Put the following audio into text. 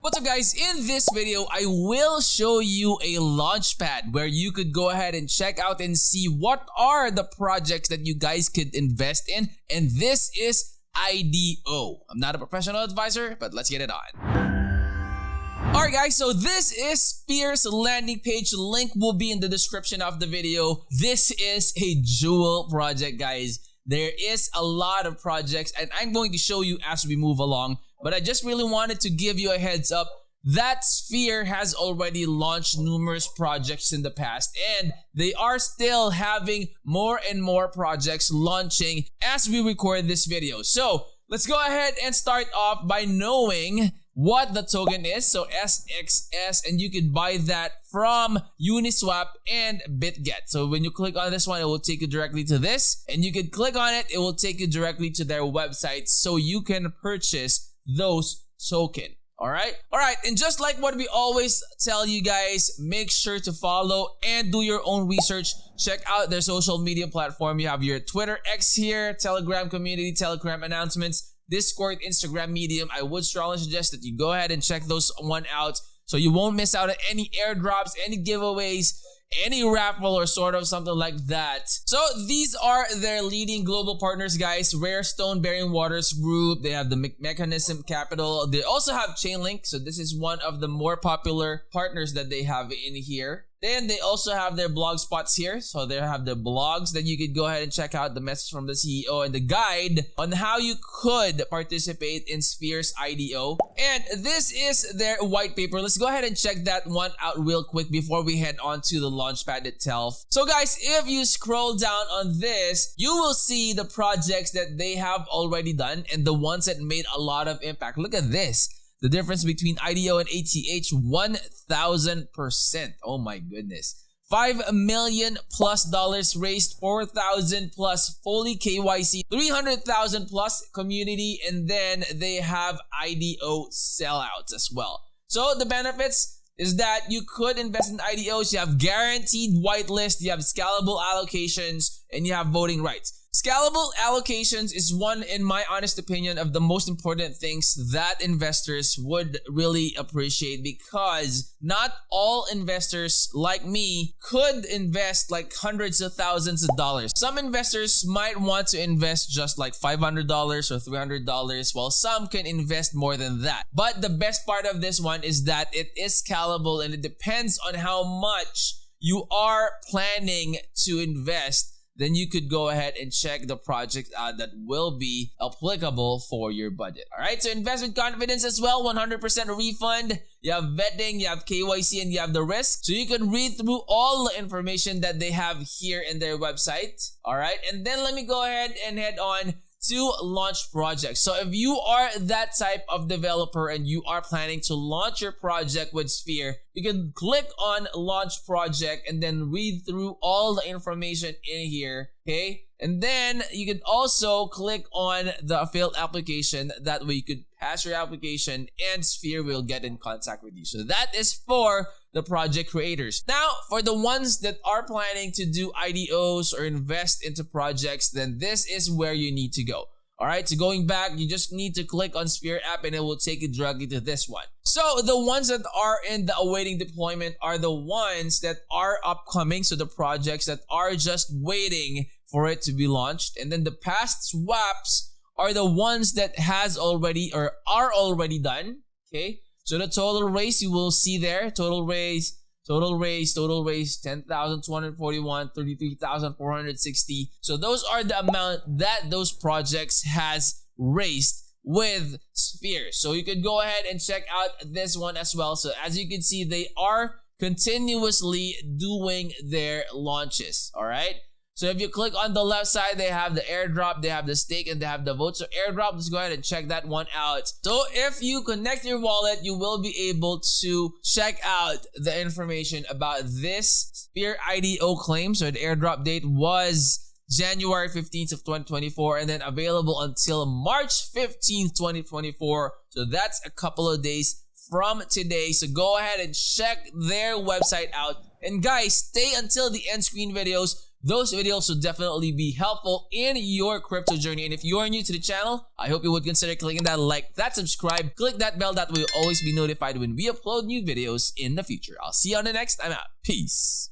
What's up guys, in this video I will show you a launchpad where you could go ahead and check out and see what are the projects that you guys could invest in, and this is IDO. I'm not a professional advisor, but let's get it on. Alright guys, so this is Sphere's landing page. Link will be in the description of the video. This is a jewel project guys. There is a lot of projects and I'm going to show you as we move along. But I just really wanted to give you a heads up that Sphere has already launched numerous projects in the past, and they are still having more and more projects launching as we record this video. So let's go ahead and start off by knowing what the token is. So SXS, and you can buy that from Uniswap and BitGet. So when you click on this one, it will take you directly to this, and you can click on it, it will take you directly to their website so you can purchase those tokens. Alright, and just like what we always tell you guys, make sure to follow and do your own research. Check out their social media platform. You have your Twitter X here, Telegram community, Telegram announcements, Discord, Instagram, Medium. I would strongly suggest that you go ahead and check those one out so you won't miss out on any airdrops, any giveaways, any raffle or sort of something like that. So these are their leading global partners guys. Rare Stone, Bearing Waters Group, they have the Mechanism Capital, they also have Chainlink, so this is one of the more popular partners that they have in here. Then they also have their blog spots here, so they have the blogs that you could go ahead and check out, the message from the CEO and the guide on how you could participate in Sphere's IDO. And this is their white paper. Let's go ahead and check that one out real quick before we head on to the launchpad itself. So guys, if you scroll down on this, you will see the projects that they have already done and the ones that made a lot of impact. Look at this. The difference between IDO and ATH, 1,000%. Oh my goodness. $5 million plus raised, 4,000 plus fully KYC, 300,000 plus community, and then they have IDO sellouts as well. So the benefits is that you could invest in IDOs. You have guaranteed whitelist, you have scalable allocations, and you have voting rights. Scalable allocations is one, in my honest opinion, of the most important things that investors would really appreciate, because not all investors like me could invest like hundreds of thousands of dollars. Some investors might want to invest just like $500 or $300, while some can invest more than that. But the best part of this one is that it is scalable and it depends on how much you are planning to invest. Then you could go ahead and check the project out that will be applicable for your budget. Alright, so invest with confidence as well, 100% refund. You have vetting, you have KYC, and you have the risk. So you can read through all the information that they have here in their website. Alright, and then let me go ahead and head on to launch projects. So if you are that type of developer and you are planning to launch your project with Sphere, you can click on launch project and then read through all the information in here, okay? And then you can also click on the failed application. That way you could pass your application and Sphere will get in contact with you. So that is for the project creators. Now, for the ones that are planning to do IDOs or invest into projects, then this is where you need to go. Alright, so going back, you just need to click on Sphere app and it will take you directly to this one. So the ones that are in the awaiting deployment are the ones that are upcoming. So the projects that are just waiting for it to be launched. And then the past swaps are the ones that has already or are already done. Okay, so the total raise you will see there, total raise, 10,241, 33,460. So those are the amount that those projects has raised with Sphere. So you could go ahead and check out this one as well. So as you can see, they are continuously doing their launches. All right. So if you click on the left side, they have the airdrop, they have the stake, and they have the vote. So airdrop, let's go ahead and check that one out. So if you connect your wallet, you will be able to check out the information about this Sphere IDO claim. So the airdrop date was January 15th of 2024 and then available until March 15th, 2024. So that's a couple of days from today. So go ahead and check their website out. And guys, stay until the end screen videos Those videos will definitely be helpful in your crypto journey. And if you're new to the channel, I hope you would consider clicking that like, that subscribe, click that bell, that way you'll always be notified when we upload new videos in the future. I'll see you on the next. I'm out. Peace.